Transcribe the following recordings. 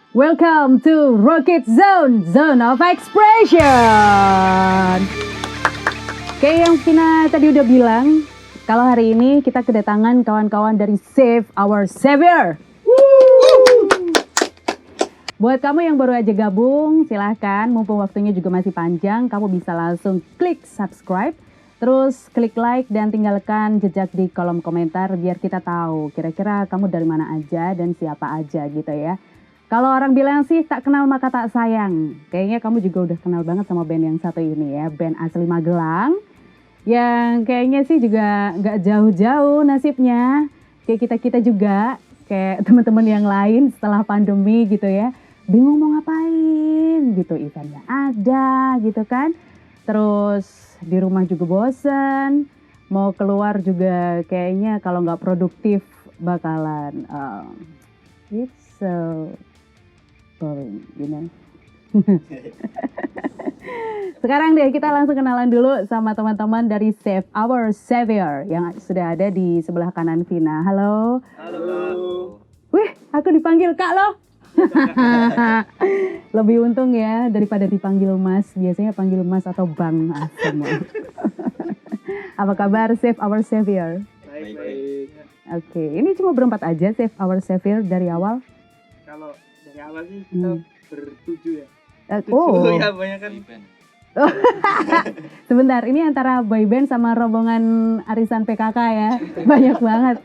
Welcome to Rocket Zone, Zone of Expression. Kayak yang Vina tadi udah bilang, kalau hari ini kita kedatangan kawan-kawan dari Save Our Savior. Buat kamu yang baru aja gabung, silahkan, mumpung waktunya juga masih panjang, kamu bisa langsung klik subscribe, terus klik like dan tinggalkan jejak di kolom komentar biar kita tahu kira-kira kamu dari mana aja dan siapa aja gitu ya. Kalau orang bilang sih tak kenal maka tak sayang, kayaknya kamu juga udah kenal banget sama band yang satu ini ya, band asli Magelang, yang kayaknya sih juga nggak jauh-jauh nasibnya, kayak kita-kita juga, kayak teman-teman yang lain setelah pandemi gitu ya. Bingung mau ngapain gitu, event gak ada gitu kan. Terus di rumah juga bosen, mau keluar juga kayaknya kalau nggak produktif bakalan it's so boring, you know. Sekarang deh kita langsung kenalan dulu sama teman-teman dari Save Our Savior yang sudah ada di sebelah kanan Vina. Halo. Halo. Wih, aku dipanggil Kak loh. Lebih untung ya daripada dipanggil Mas. Biasanya panggil Mas atau Bang semua. Apa kabar Save Our Savior? Baik. Oke, ini cuma berempat aja Save Our Savior dari awal. Kalau dari awal sih kita bertujuh ya. Oh, Ya banyak kan. sebentar, ini antara boyband sama rombongan arisan PKK ya. Banyak banget.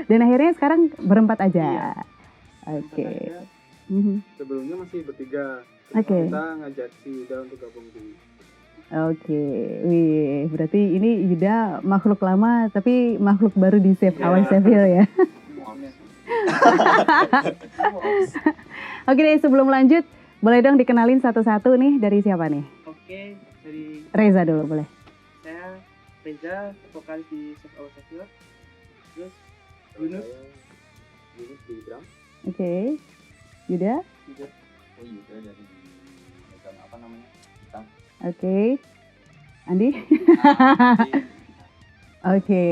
Dan akhirnya sekarang berempat aja. Iya. Oke. Sebelumnya masih bertiga. Oke. Kita ngajak si Yuda untuk gabung di. Oke, wih, berarti ini Yuda makhluk lama tapi makhluk baru di Save Our Savior ya. Oke deh, sebelum lanjut, boleh dong dikenalin satu-satu nih dari siapa nih? Oke, dari Reza dulu boleh. saya Reza, vokalis di Save Our Savior. Terus Yunus. Yunus di drum. Oke, Yuda. Oh Yuda dari megang apa namanya? Gitar. Oke, Andi. Oke,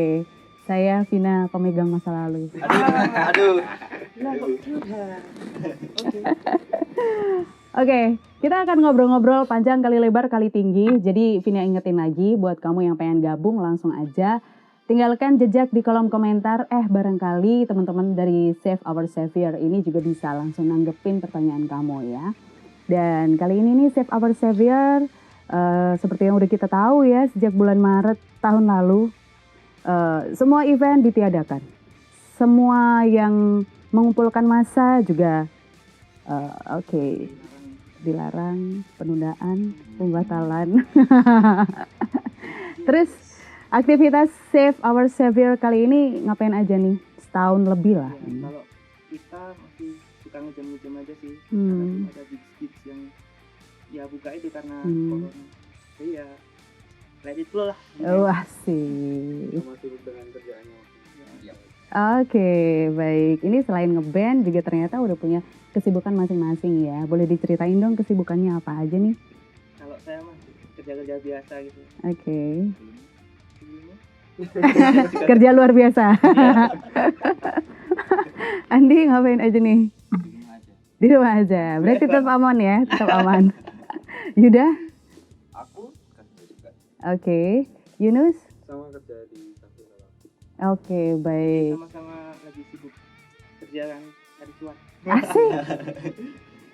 saya Vina, pemegang masa lalu. Aduh. Oke, kita akan ngobrol-ngobrol panjang kali lebar kali tinggi. Jadi Vina ingetin lagi buat kamu yang pengen gabung langsung aja. Tinggalkan jejak di kolom komentar. Barangkali teman-teman dari Save Our Savior ini juga bisa langsung nanggepin pertanyaan kamu ya. Dan kali ini nih Save Our Savior, seperti yang udah kita tahu ya, sejak bulan Maret tahun lalu, semua event ditiadakan. Semua yang mengumpulkan massa juga dilarang, penundaan, pembatalan. Terus aktivitas Save Our Savior kali ini ngapain aja nih? Setahun lebih lah. Ya, kalau kita masih suka ngejam-ngejam aja sih. Hmm. Karena belum ada gigs-gigs yang ya buka itu karena corona. Jadi ya let it flow lah. Wah sih. Sama sibuk dengan kerjaannya. Oke, baik. Ini selain ngeband juga ternyata udah punya kesibukan masing-masing ya. Boleh diceritain dong kesibukannya apa aja nih? Kalau saya mah kerja-kerja biasa gitu. Oke. Sebelumnya Kerja luar biasa. Andi ngapain aja nih? Di rumah aja. Di rumah aja. Berarti tetap aman ya, tetap aman. Yuda? Aku kerja juga. Oke. Yunus? Sama kerja di kafe kalau. Oke, baik. sama-sama lagi sibuk kerja kan cari cuan. Asik.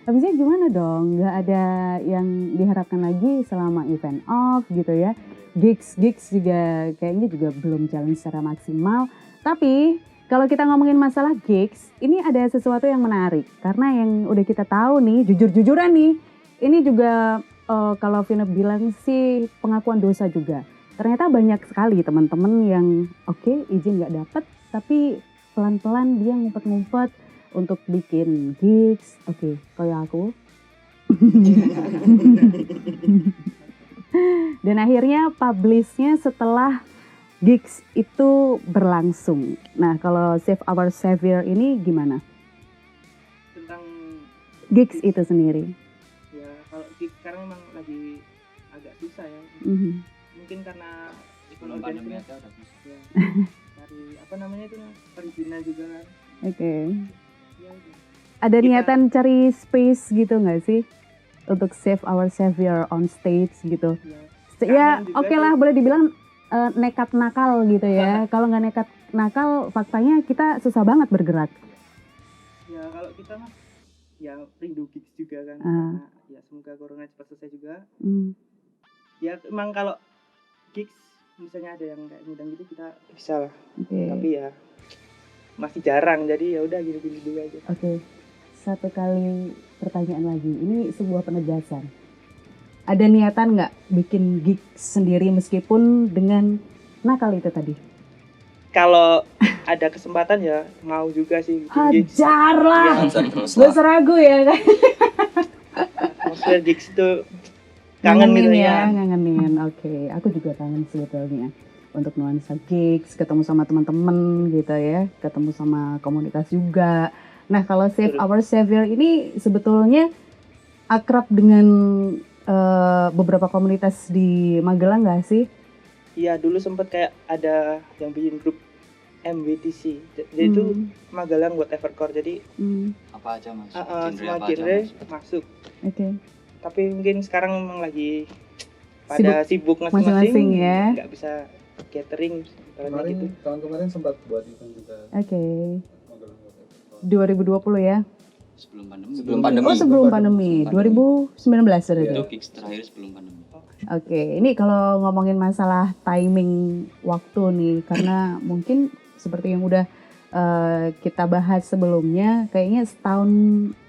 Habisnya gimana dong? Nggak ada yang diharapkan lagi selama event off gitu ya. Gigs juga kayaknya juga belum jalan secara maksimal. Tapi kalau kita ngomongin masalah gigs, ini ada sesuatu yang menarik. Karena yang udah kita tahu nih, jujur-jujuran nih, ini juga kalau Vina bilang sih pengakuan dosa juga. Ternyata banyak sekali teman-teman yang oke, izin nggak dapet, tapi pelan-pelan dia ngumpet-ngumpet untuk bikin gigs. Oke, kayak aku. Dan akhirnya publishnya setelah gigs itu berlangsung. Nah, kalau Save Our Savior ini gimana? Tentang Gigs itu sendiri. ya kalau gigs sekarang memang lagi agak susah ya. Mungkin karena event Pandemi organisasinya aja udah bisa. ya, cari apa namanya itu perizinan juga kan. Oke. Ya udah. ada Kita- niatan cari space gitu nggak sih untuk Save Our Savior on stage gitu? Ya Kangen juga oke sih. lah, boleh dibilang nekat nakal gitu ya. Kalau nggak nekat nakal, faktanya kita susah banget bergerak. Ya kalau kita mah ya rindu gigs juga kan. Ah. Karena ya semoga corona cepat selesai juga. Hmm. Ya emang kalau gigs misalnya ada yang kayak ngundang gitu kita bisa lah. Oke. Tapi ya masih jarang, jadi ya udah gini-gini dulu aja. Oke, satu kali pertanyaan lagi. Ini sebuah penegasan. Ada niatan nggak bikin gig sendiri meskipun dengan nakal itu tadi? Kalau ada kesempatan ya mau juga sih bikin gigs. Hajar lah, Konsen terus gue lah. seragu ya kan? Atmosfer gigs itu kangen gitu ya. Ngangenin. Oke, aku juga kangen sebetulnya untuk nuansa gigs, ketemu sama teman-teman gitu ya, ketemu sama komunitas juga. Nah, kalau Save Betul. Our Savior ini sebetulnya akrab dengan beberapa komunitas di Magelang nggak sih? Iya dulu sempet kayak ada yang bikin grup MWTC. Jadi itu Magelang buat Evercore. Jadi Apa aja mas? semua apa aja genre mas? masuk. Oke. Tapi mungkin sekarang memang lagi pada sibuk masing-masing masing-masing ya. nggak bisa catering ibaratnya gitu. Tahun kemarin sempat buat event juga. Oke. Magelang Water Festival. 2020 ya. Sebelum pandemi. Sebelum pandemi. Oh, sebelum pandemi. 2019 berarti. Itu gigs terakhir sebelum pandemi. Oke, ini kalau ngomongin masalah timing waktu nih, karena mungkin seperti yang udah kita bahas sebelumnya, kayaknya setahun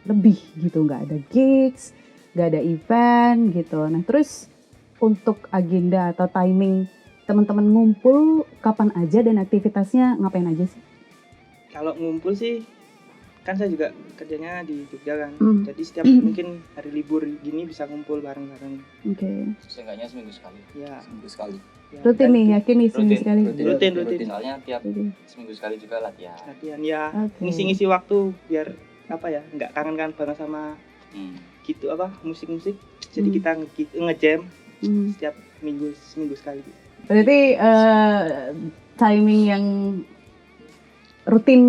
lebih gitu nggak ada gigs, nggak ada event gitu. Nah terus untuk agenda atau timing teman-teman ngumpul kapan aja dan aktivitasnya ngapain aja sih? Kalau ngumpul sih kan saya juga kerjanya di Jogja kan. Jadi setiap mungkin hari libur gini bisa ngumpul bareng-bareng. Oke. Seenggaknya seminggu sekali. Ya, Seminggu sekali. ya Rutin dan nih, yakin nih seminggu sekali. Rutin. Soalnya tiap Oke. seminggu sekali juga latihan. latihan ya Oke. ngisi-ngisi waktu biar apa ya nggak kangen-kangen banget sama Hmm. gitu apa musik-musik. Jadi Hmm. kita nge-jam Hmm. setiap seminggu sekali. Berarti timing yang rutin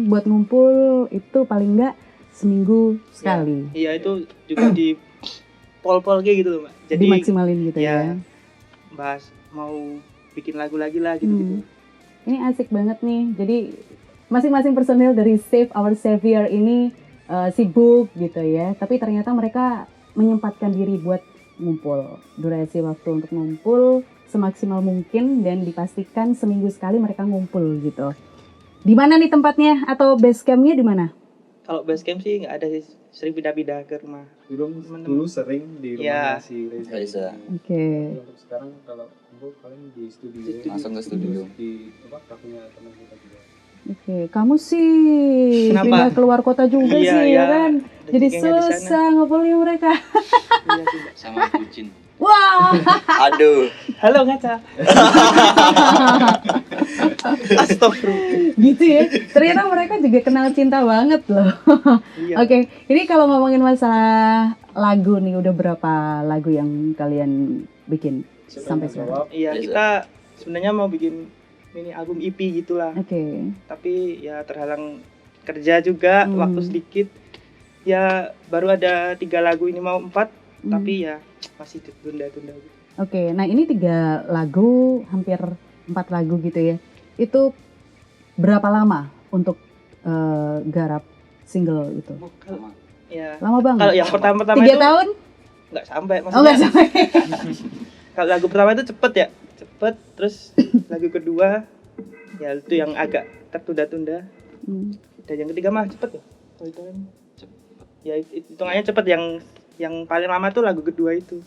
buat ngumpul itu paling enggak seminggu sekali. Iya itu juga di pol-pol kayak gitu loh Mbak. Jadi Dimaksimalin gitu ya, ya. bahas mau bikin lagu lagi lah gitu-gitu. Ini asik banget nih. Jadi masing-masing personil dari Save Our Savior ini sibuk gitu ya. Tapi ternyata mereka menyempatkan diri buat ngumpul. Durasi waktu untuk ngumpul semaksimal mungkin dan dipastikan seminggu sekali mereka ngumpul gitu. Di mana nih tempatnya atau base campnya di mana? Kalau base camp sih nggak ada sih, sering pindah-pindah ke rumah. Dulu sering di Iya. rumah si Reza. Reza. Oke. Untuk sekarang kalau kumpul paling di studio. Di studio. Langsung ke studio. Di apa kafenya teman kita juga. Oke, kamu sih Kenapa? pindah keluar kota juga Iya, sih iya. ya kan? Ada Jadi gengnya di sana. susah ngumpulin mereka. Iya sih, Mbak. Sama bucin. Wah, Aduh. Halo ngaca. Astagfirullah. gitu ya. Ternyata mereka juga kenal cinta banget loh. Iya. Oke, ini kalau ngomongin masalah lagu nih, udah berapa lagu yang kalian bikin sampai sekarang? Iya, Reza. kita sebenarnya mau bikin mini album EP gitulah. Oke. Tapi ya terhalang kerja juga, waktu sedikit. Ya baru ada 3 lagu, ini mau 4, tapi ya masih tunda-tunda gitu. Oke, nah ini 3 lagu, hampir 4 lagu gitu ya. Itu berapa lama untuk garap single itu? Sama. Ya. Lama banget. Kalau yang pertama-pertama 3 itu tahun? nggak sampai, Oh nggak sampai. Kalau lagu pertama itu cepet ya, terus lagu kedua ya itu yang agak tertunda-tunda, dan yang ketiga mah cepet ya. Kalau itu kan ya hitungannya cepet, yang paling lama tuh lagu kedua itu.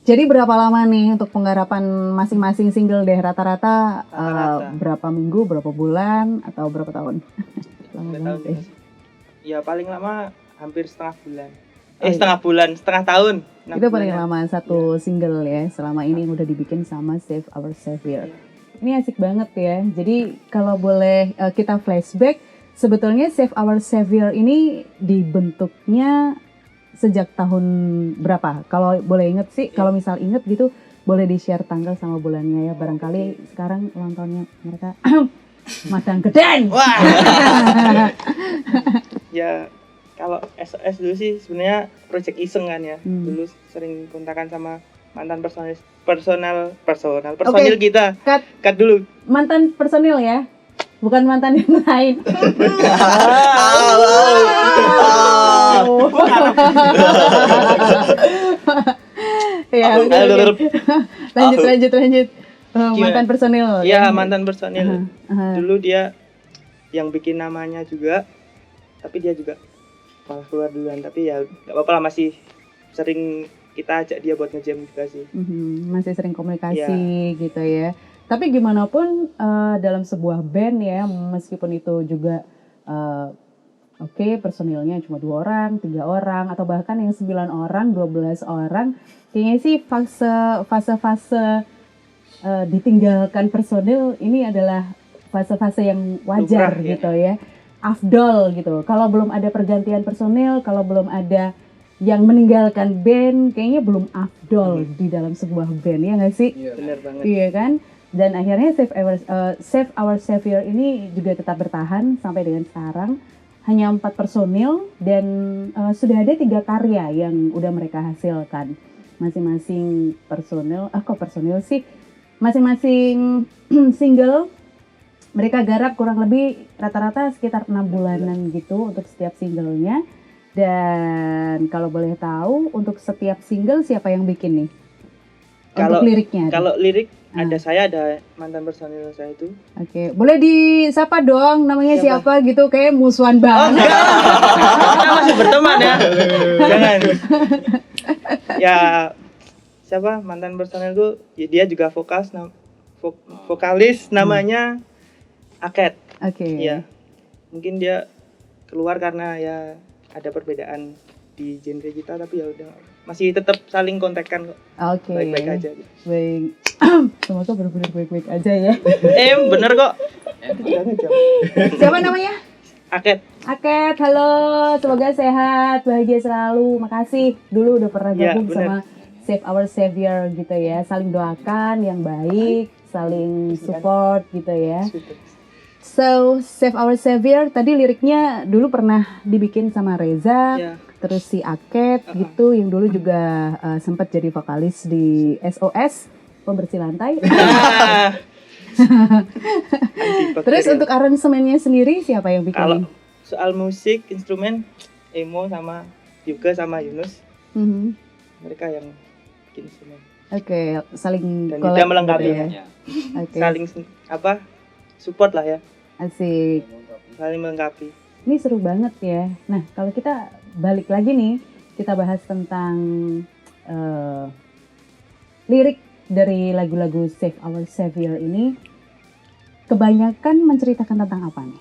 Jadi berapa lama nih untuk penggarapan masing-masing single deh? Rata-rata Rata-rata. berapa minggu, berapa bulan, atau berapa tahun? Lama Sampai banget tahun ya. ya paling lama hampir setengah bulan. Oh, iya. Setengah tahun. 6 Itu paling bulan. lama satu single ya selama ini yang udah dibikin sama Save Our Savior. Ini asik banget ya. Jadi kalau boleh kita flashback, sebetulnya Save Our Savior ini dibentuknya sejak tahun berapa? Kalau boleh inget sih, kalau misal inget gitu, boleh di-share tanggal sama bulannya ya. Barangkali sekarang ulang tahunnya mereka Madang Geden. Wah. Ya Kalau SOS dulu sih sebenarnya project iseng kan ya. Hmm. Dulu sering kontakan sama mantan personil kita. Cut dulu. Mantan personil ya, bukan mantan yang lain. Ya, oke. Lanjut. Mantan personil. Iya, mantan personil. Aha. Dulu dia yang bikin namanya juga, tapi dia juga malah keluar duluan. Tapi ya nggak apa-apa lah, masih sering kita ajak dia buat nge-jam juga sih. Masih sering komunikasi gitu ya. Tapi gimana pun dalam sebuah band ya, meskipun itu juga oke, personilnya cuma 2 orang, 3 orang, atau bahkan yang 9 orang, 12 orang, kayaknya sih fase-fase ditinggalkan personil ini adalah fase-fase yang wajar Lumrah, gitu ya. Afdol gitu. Kalau belum ada pergantian personil, kalau belum ada yang meninggalkan band, kayaknya belum afdol di dalam sebuah band, ya nggak sih? Iya. Bener banget. Iya kan? Dan akhirnya Save Our Savior ini juga tetap bertahan sampai dengan sekarang. Hanya 4 personil dan sudah ada 3 karya yang udah mereka hasilkan. Masing-masing personil, personil sih? Masing-masing single mereka garap kurang lebih rata-rata sekitar 6 bulanan gitu untuk setiap singlenya. Dan kalau boleh tahu untuk setiap single siapa yang bikin nih? Untuk liriknya. Kalau lirik ada saya, ada mantan personil saya itu. Oke, boleh disapa dong namanya siapa gitu, kayak musuhan Oh banget. enggak, kita masih berteman ya. Jangan. Ya siapa mantan personilku? Ya, dia juga vokalis namanya Aket. Oke. Iya. Mungkin dia keluar karena ya ada perbedaan di genre kita, tapi ya udah masih tetap saling kontakkan kok. Oke. Baik-baik aja. Baik. Semoga benar-benar baik-baik aja ya. Bener kok. Jangan jam. Siapa namanya? Aket. Aket, halo. Semoga sehat, bahagia selalu. Makasih dulu udah pernah Ya, gabung bener. sama Save Our Savior gitu ya. Saling doakan yang baik, saling support gitu ya. So, Save Our Savior tadi liriknya dulu pernah dibikin sama Reza, Ya. terus si Aket gitu yang dulu juga sempat jadi vokalis di SOS pembersih lantai. Terus untuk aransemennya sendiri siapa yang bikin? Kalau soal musik, instrumen, Emo sama Yuga sama Yunus, mereka yang bikin instrumen. Oke, saling Dan collab juga melengkapi gitu ya. Ya. Oke, Saling support lah ya, asik. saling melengkapi. Ini seru banget ya. Nah, kalau kita balik lagi nih, kita bahas tentang lirik dari lagu-lagu Save Our Savior ini. Kebanyakan menceritakan tentang apa nih?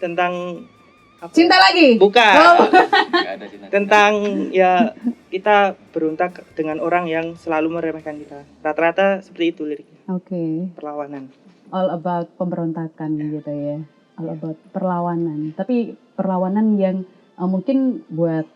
Tentang apa? Cinta lagi? Bukan. Oh. Nggak ada cinta. Tentang ya kita berontak dengan orang yang selalu meremehkan kita. Rata-rata seperti itu liriknya. Oke. Perlawanan. All about pemberontakan gitu ya. All about perlawanan. Tapi perlawanan yang mungkin buat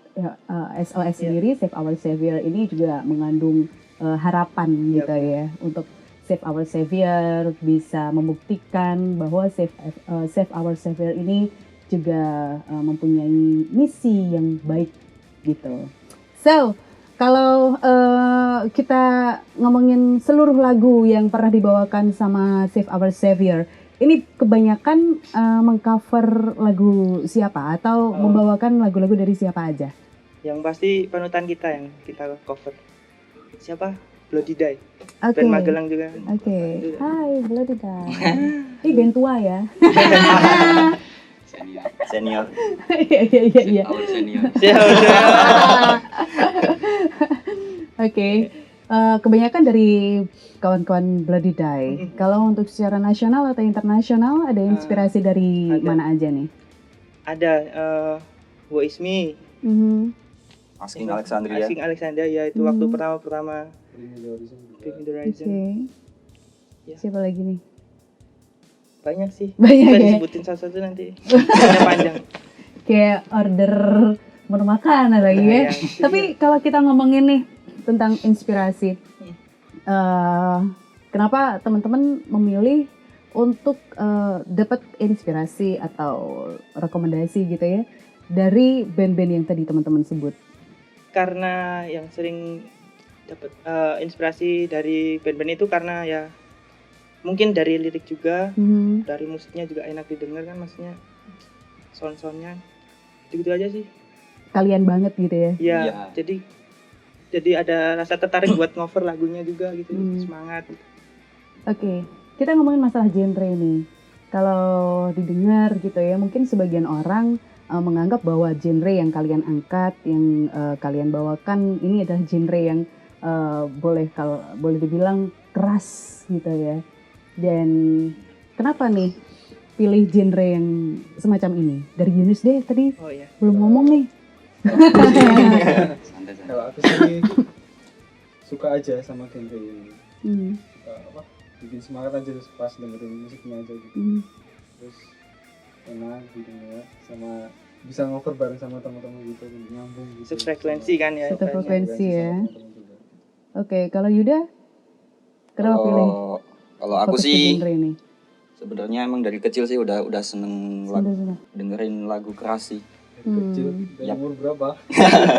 SOS sendiri, Save Our Savior ini juga mengandung harapan gitu ya. Untuk Save Our Savior bisa membuktikan bahwa Save Our Savior ini juga mempunyai misi yang baik gitu. So, kalau kita ngomongin seluruh lagu yang pernah dibawakan sama Save Our Savior, ini kebanyakan mengcover lagu siapa atau membawakan lagu-lagu dari siapa aja? Yang pasti panutan kita yang kita cover. Siapa? Bloody Die. Oke. Band Magelang juga. Oke. Hai, Bloody Die. Ini band tua ya. Senior. Iya. Our senior. Oke. Kebanyakan dari kawan-kawan Bloody Die. Kalau untuk secara nasional atau internasional ada inspirasi dari ada. mana aja nih? Ada Wo Ismi, Asking Alexandria. Asking Alexandria ya itu waktu pertama Bring Me The Horizon juga. Bring Me The Oke. Horizon. Ya. Siapa lagi nih? Banyak sih. Banyak Bisa ya? disebutin satu-satu nanti. Ada panjang. Kayak order menu makanan lagi ya. Nah, ya. Tapi kalau kita ngomongin nih tentang inspirasi, kenapa teman-teman memilih untuk dapat inspirasi atau rekomendasi gitu ya dari band-band yang tadi teman-teman sebut? Karena yang sering dapat inspirasi dari band-band itu karena ya mungkin dari lirik juga, dari musiknya juga enak didengar kan, maksudnya sound-soundnya gitu aja sih. Kalian banget gitu ya? Iya, Iya. jadi ada rasa tertarik buat ngover lagunya juga gitu, semangat. Gitu. Oke, kita ngomongin masalah genre nih. Kalau didengar gitu ya, mungkin sebagian orang menganggap bahwa genre yang kalian angkat, yang kalian bawakan ini adalah genre yang boleh dibilang keras gitu ya. Dan kenapa nih pilih genre yang semacam ini? Dari Yunus deh tadi Oh iya. belum ngomong nih. Santai saja. Kalau aku sih suka aja sama genre ini. Suka apa? Bikin semangat aja pas dengerin musiknya aja gitu. Terus enak didengar sama bisa ngover bareng sama teman-teman gitu, nyambung gitu. Sefrekuensi kan ya. Satu frekuensi ya. Sama teman-teman juga. Oke, kalau Yuda kenapa pilih Kalau aku fokus ke sih genre ini? sebenarnya emang dari kecil sih udah seneng Sudah. dengerin lagu keras sih. Dari kecil, dari Yap. umur berapa?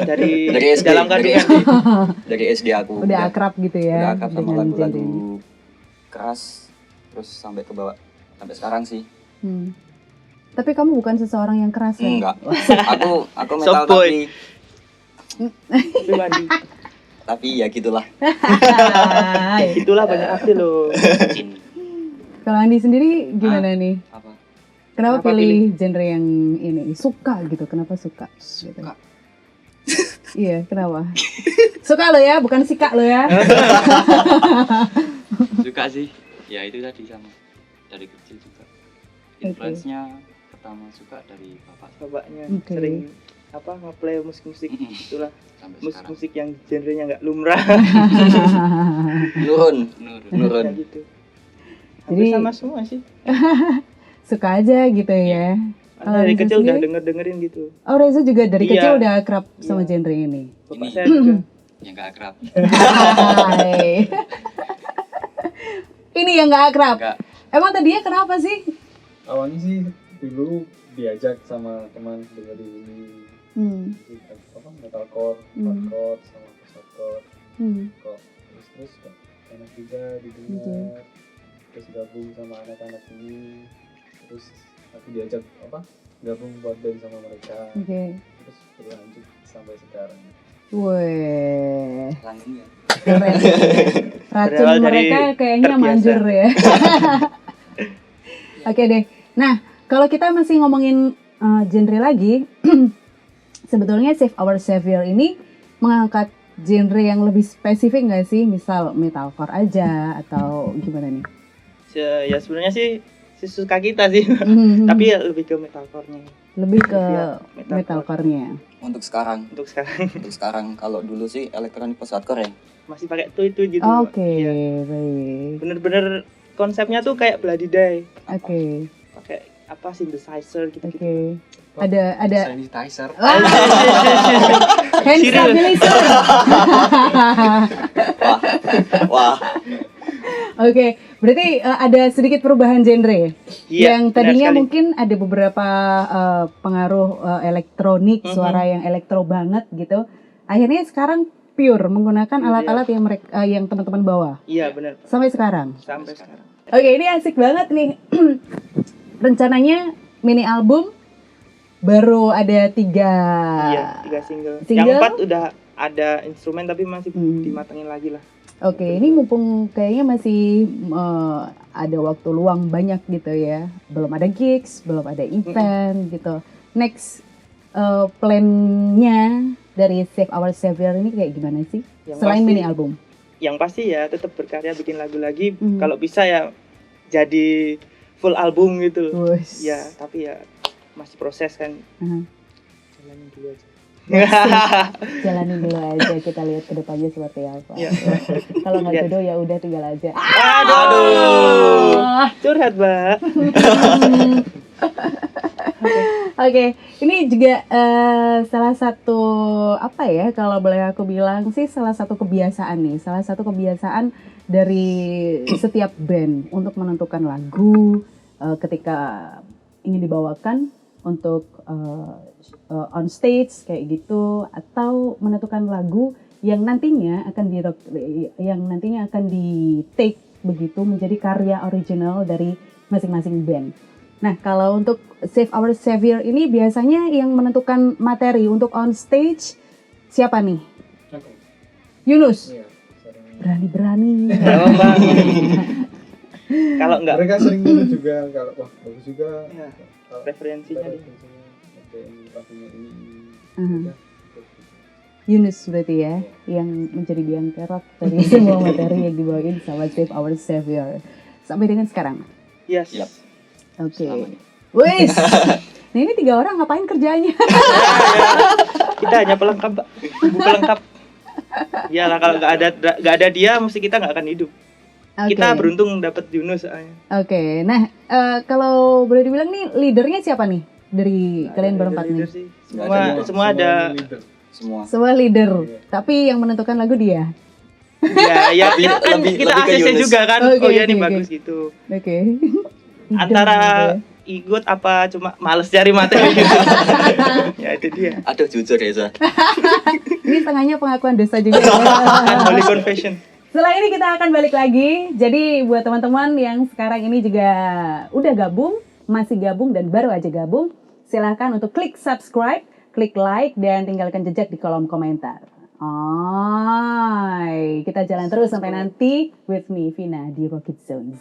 dari Dari SD, dalam dari kandungan. SD, dari SD aku Udah akrab gitu ya udah akrab sama dengan genre ini. lagu-lagu keras, terus sampai ke bawah sampai sekarang sih. Tapi kamu bukan seseorang yang keras ya? Enggak. Aku metal Soft boy. Pribadi. tapi ya gitulah. Hai. Itulah banyak arti loh. Kalau Andi sendiri gimana nih? Apa? Kenapa Kenapa pilih genre yang ini? Suka gitu, kenapa suka? Gitu. Suka. Iya, kenapa? Suka lo ya, bukan sika lo ya. Suka sih. Ya itu tadi sama. Dari kecil juga. Influence-nya pertama suka dari bapak Bapaknya Oke. sering nge-play musik-musik itulah. sampai sekarang. Musik-musik yang genrenya nggak lumrah. Nurun. Kayak gitu. Hampir Jadi- sama semua sih. Suka aja gitu ya. Kalau Dari Reza kecil udah sendiri? dengerin gitu. Oh, Reza juga dari Iya. kecil udah akrab sama Iya. genre ini. Bapak Ini. saya juga. Yang gak akrab. Hai. Ini yang gak akrab. Enggak. Emang tadinya kenapa sih? Awalnya sih dulu diajak sama teman dengerin ini musik apa metalcore, hardcore sama post-hardcore. Kok terus kok enak juga didengar. Terus gabung sama anak-anak ini. Terus aku diajak gabung buat band sama mereka. Oke. Terus berlanjut sampai sekarang. Weh, Langsung ya. keren. Racun Berawal dari mereka kayaknya terbiasa. manjur ya. Oke deh. Nah, kalau kita masih ngomongin genre lagi, sebetulnya Save Our Savior ini mengangkat genre yang lebih spesifik nggak sih? Misal metalcore aja atau gimana nih? Ya sebenarnya sih suka kita sih. Tapi ya lebih ke metalcore-nya. Lebih ke Iya, metalcore-nya. Untuk sekarang. Untuk sekarang Untuk sekarang kalau dulu sih elektronik post hardcore ya. masih pakai itu gitu. Oke, Iya. baik. Bener-bener konsepnya tuh kayak Bloody Die. Oke, Pakai synthesizer gitu-gitu. oke. Ada Sanitizer. hand stabilizer. Wah. Oke, berarti ada sedikit perubahan genre. Iya, Yang benar tadinya sekali. mungkin ada beberapa pengaruh elektronik, suara yang elektro banget gitu. Akhirnya sekarang pure menggunakan alat-alat yang yang teman-teman bawa Iya, benar. sampai sekarang. Sampai sekarang. Oke, ini asik banget nih. Rencananya mini album baru ada 3. Iya, 3 single. Single? Yang 4 udah ada instrumen tapi masih dimatengin lagi lah. Oke, ini mumpung kayaknya masih ada waktu luang banyak gitu ya. Belum ada gigs, belum ada event gitu. Next plan-nya dari Save Our Savior ini kayak gimana sih? Yang Selain pasti- mini album. Yang pasti ya tetap berkarya bikin lagu lagi. Kalau bisa ya jadi full album gitu. Wush. Ya, tapi ya masih proses kan. Aha. Jalanin dulu aja. Jalanin dulu aja, kita lihat ke depannya seperti apa. Iya. Kalau nggak Lihat. jodoh ya udah tinggal aja. Aduh. Curhat, Mbak. Oke, ini juga salah satu apa ya kalau boleh aku bilang sih salah satu kebiasaan nih, salah satu kebiasaan dari setiap band untuk menentukan lagu ketika ingin dibawakan untuk on stage kayak gitu, atau menentukan lagu yang nantinya akan di take begitu menjadi karya original dari masing-masing band. Nah, kalau untuk Save Our Savior ini biasanya yang menentukan materi untuk on stage siapa nih? Oke. Yunus. Iya, sering. Berani-berani. Kalau enggak Mereka sering dulu juga kalau wah bagus juga. Ya, Kalau referensinya ada nih. ada yang lagunya ini. Mhm. Udah, ikut. Yunus berarti ya, yang menjadi biang kerok dari semua materi yang dibawain sama Save Our Savior sampai dengan sekarang. Yes. Yap. Oke. Selamanya. Wis. Nah, ini 3 orang ngapain kerjanya? Kita hanya pelengkap, Pak. Ibu pelengkap. Iyalah kalau nggak ada dia, mesti kita nggak akan hidup. Oke. Kita beruntung dapat Yunus soalnya. Oke. Nah, kalau boleh dibilang nih leadernya siapa nih dari kalian Ada berempat leader nih? sih. Nggak ada leader. Semua ada. leader. Semua. Semua leader, Iya. tapi yang menentukan lagu dia. Ya kita kan Lebih- kita lebih ke ACC Yunus. juga kan. Oke, Oh iya nih oke, bagus gitu. Oke. Antara ikut apa cuma males cari materi gitu. Ya itu dia. Aduh jujur ya Za. Ini setengahnya pengakuan dosa juga ya. Unholy confession. Setelah ini kita akan balik lagi. Jadi buat teman-teman yang sekarang ini juga udah gabung, masih gabung dan baru aja gabung, silahkan untuk klik subscribe, klik like, dan tinggalkan jejak di kolom komentar. Kita jalan terus sampai nanti with me, Vina, di Rocket Zone.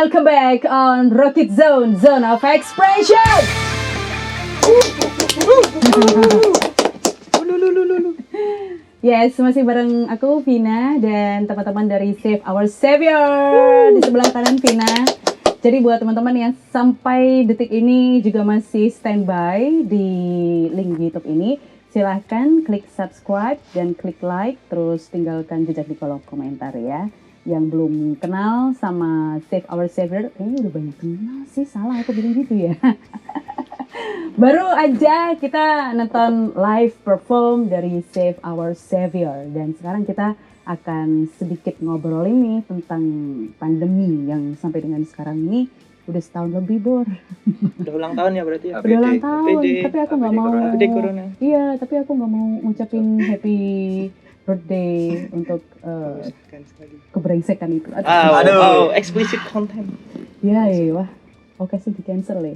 welcome back on Rocket Zone, Zone of Expression. Yes, masih bareng aku Vina dan teman-teman dari Save Our Savior di sebelah kanan Vina. Jadi buat teman-teman yang sampai detik ini juga masih standby di link YouTube ini, silahkan klik subscribe dan klik like, terus tinggalkan jejak di kolom komentar ya. Yang belum kenal sama Save Our Savior, kayaknya udah banyak kenal sih, salah aku bilang gitu ya. Baru aja kita nonton live perform dari Save Our Savior dan sekarang kita akan sedikit ngobrolin nih tentang pandemi yang sampai dengan sekarang ini udah setahun lebih, Bor. Udah ulang tahun ya berarti ya. Udah ulang tahun, APD. tapi aku nggak mau. APD Corona. Iya, tapi aku nggak mau ngucapin happy birthday untuk Menyesakkan sekali. kebrengsekan itu. Aduh, explicit content. Ya, wah. Oke sih di cancel ya.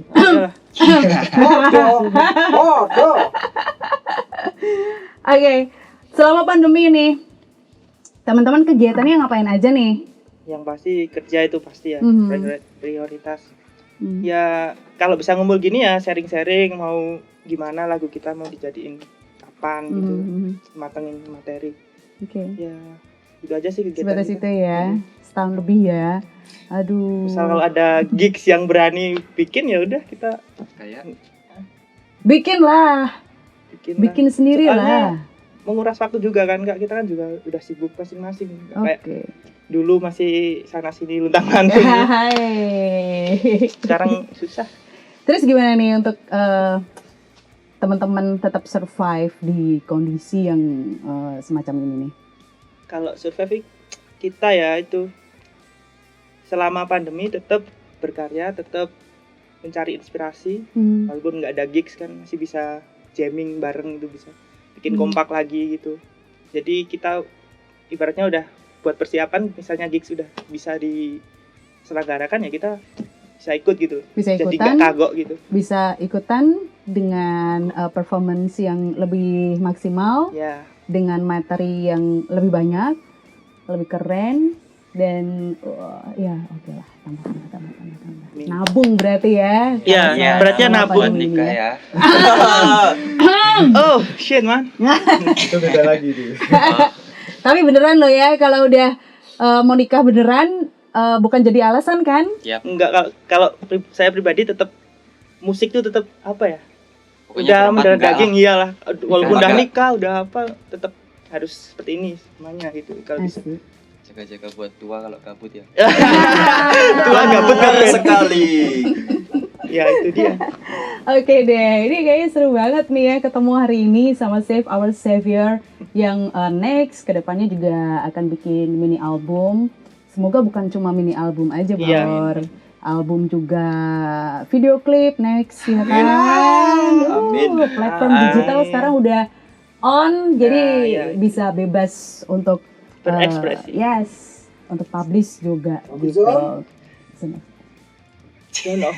Oke, selama pandemi ini teman-teman kegiatannya ngapain aja nih? Yang pasti kerja itu pasti ya, prioritas. Hmm. Ya kalau bisa ngumpul gini ya sharing-sharing mau gimana lagu kita mau dijadiin kapan gitu, matengin materi. Oke. Ya itu aja sih kegiatan Sebatas kita. itu ya, setahun lebih ya. Aduh. Misal kalau ada gigs yang berani bikin ya udah kita Kayak Bikin lah, bikin sendiri Soalnya lah. menguras waktu juga kan Kak, kita kan juga udah sibuk masing-masing. Nggak kayak Oke. dulu masih sana sini luntang-lantung. Hai. Sekarang susah. Terus gimana nih untuk teman-teman tetap survive di kondisi yang semacam ini nih? Kalau survive kita ya itu selama pandemi tetap berkarya, tetap mencari inspirasi. Walaupun nggak ada gigs kan masih bisa jamming bareng, itu bisa bikin kompak lagi gitu. Jadi kita ibaratnya udah buat persiapan, misalnya gigs udah bisa diselenggarakan ya kita bisa ikut gitu. Bisa Jadi ikutan, nggak kagok gitu. bisa ikutan dengan performance yang lebih maksimal, Ya. dengan materi yang lebih banyak, lebih keren, dan ya oke lah, tambah. Nabung berarti ya. Iya, Iya, berarti sama nabung. pandemi ini nikah ya. Oh shit man. Itu beda lagi tuh. Tapi beneran loh ya, kalau udah mau nikah beneran, bukan jadi alasan kan? Yap. Enggak, kalau saya pribadi tetap musik tuh tetap apa ya? Pokoknya Udah berempat mendarah enggak daging iyalah. Walaupun udah Enggak. nikah, udah apa tetap harus seperti ini semuanya gitu kalau bisa. Asik. Jaga-jaga buat tua kalau gabut ya. Tua gabut sekali. Ya itu dia. Oke deh, ini kayaknya seru banget nih ya ketemu hari ini sama Save Our Savior yang next kedepannya juga akan bikin mini album. Semoga bukan cuma mini album aja, Iya. Bor. Album juga video klip next ya kan. Amin. Platform Amin. digital sekarang udah on, jadi iya. bisa bebas untuk Berekspresi. yes, untuk publish juga gitu. Jono.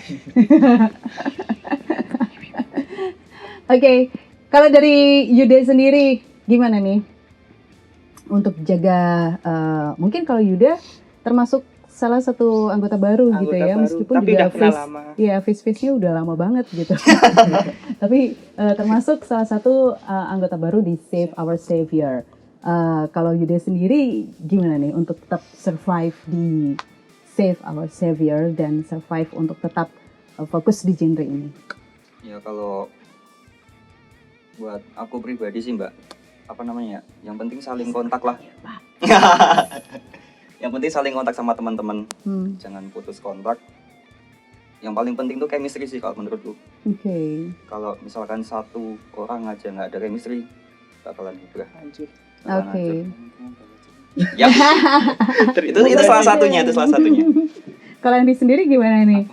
Oke, kalau dari Yuda sendiri gimana nih untuk jaga? Mungkin kalau Yuda termasuk salah satu anggota baru gitu ya, baru, meskipun tapi juga udah kenal lama. ya face-nya udah lama banget gitu. Tapi termasuk salah satu anggota baru di Save Our Savior. Kalau Yuda sendiri gimana nih untuk tetap survive di Save Our Savior dan survive untuk tetap fokus di genre ini? Ya kalau buat aku pribadi sih Mbak, apa namanya ya, yang penting saling kontak lah. Yang penting saling kontak sama teman-teman, jangan putus kontak. Yang paling penting tuh chemistry sih kalau menurutku. Oke. Kalau misalkan satu orang aja nggak ada chemistry, bakalan hibah. Hancur. Oke. Ya, itu salah satunya, itu salah satunya. Kalau Andi sendiri gimana nih?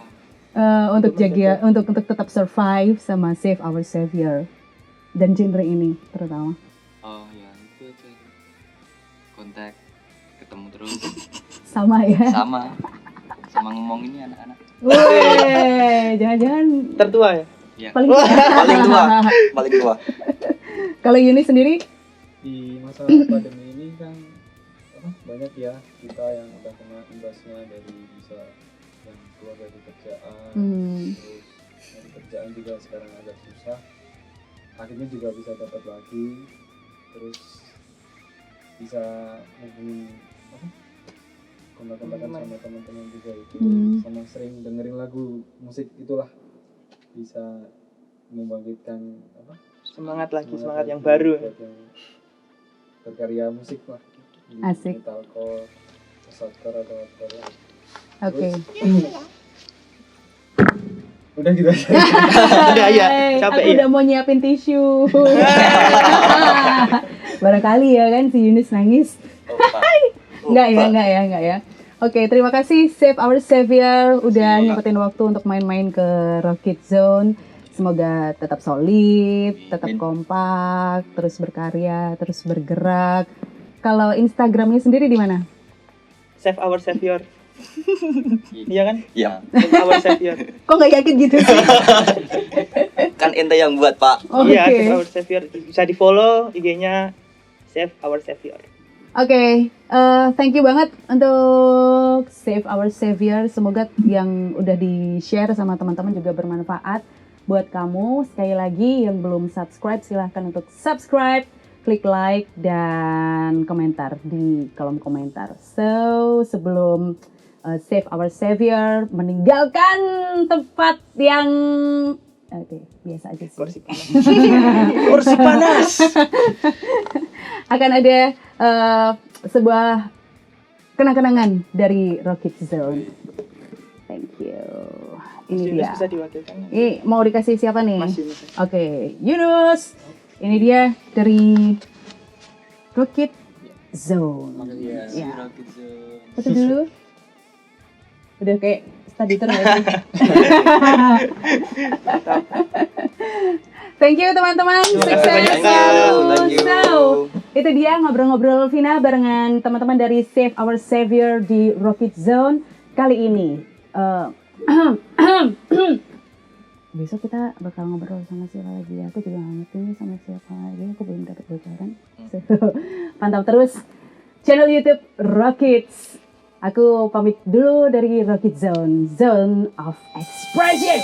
Untuk jaga, untuk tetap survive sama Save Our Savior dan genre ini terutama. Oh ya itu aja. Kontak, ketemu terus, Sama ya. sama ngomong ini anak-anak. Weh, jangan-jangan Tertua ya? Ya. paling Paling tua. Kalau Yuni sendiri? Di masa pandemi ini kan banyak ya kita yang udah kena imbasnya dari bisa yang keluar dari kerjaan, Hmm. terus dari kerjaan juga sekarang agak susah, akhirnya juga bisa dapat lagi, terus bisa hubungin kontak-kontakan sama teman-teman juga itu, sama sering dengerin lagu musik itulah, bisa membangkitkan Semangat yang baru. buat yang berkarya musik lah, di Asik. metalcore, softcore atau hardcore lah. Oke. Udah gitu aja. Udah ya, capek Aku ya. udah mau nyiapin tisu. Barangkali ya kan si Yunus nangis. Enggak ya. Oke, terima kasih Save Our Savior udah nyempetin waktu untuk main-main ke Rocket Zone. Semoga tetap solid, tetap kompak, terus berkarya, terus bergerak. Kalau Instagramnya sendiri di mana? Save Our Savior. Iya kan? Iya. Save Our Savior. Kok nggak yakin gitu sih? Kan ente yang buat, Pak. Oke. Iya, Save Our Savior. Bisa di-follow IG-nya Save Our Savior. Oke, thank you banget untuk Save Our Savior. Semoga yang udah di-share sama teman-teman juga bermanfaat buat kamu. Sekali lagi yang belum subscribe silahkan untuk subscribe, klik like, dan komentar di kolom komentar. So, sebelum Save Our Savior meninggalkan tempat yang biasa aja sih. Kursi panas. Akan ada sebuah kenang-kenangan dari Rocket Zone. Thank you. Ini Yunus dia. bisa diwakilkan. Ini mau dikasih siapa nih? Mas Yunus. Oke, Yunus. Ini dia dari Rocket Zone. Ya. Foto dulu. Udah kayak study tour ya. Thank you teman-teman. Sukses Thank selalu. you. So, itu dia ngobrol-ngobrol Vina barengan teman-teman dari Save Our Savior di Rocket Zone kali ini. Besok kita bakal ngobrol sama siapa lagi. Aku juga nggak ngerti nih sama siapa lagi. Aku belum dapat bocoran. So, pantau terus channel YouTube Rockets. Aku pamit dulu dari Rocket Zone, Zone of Expression.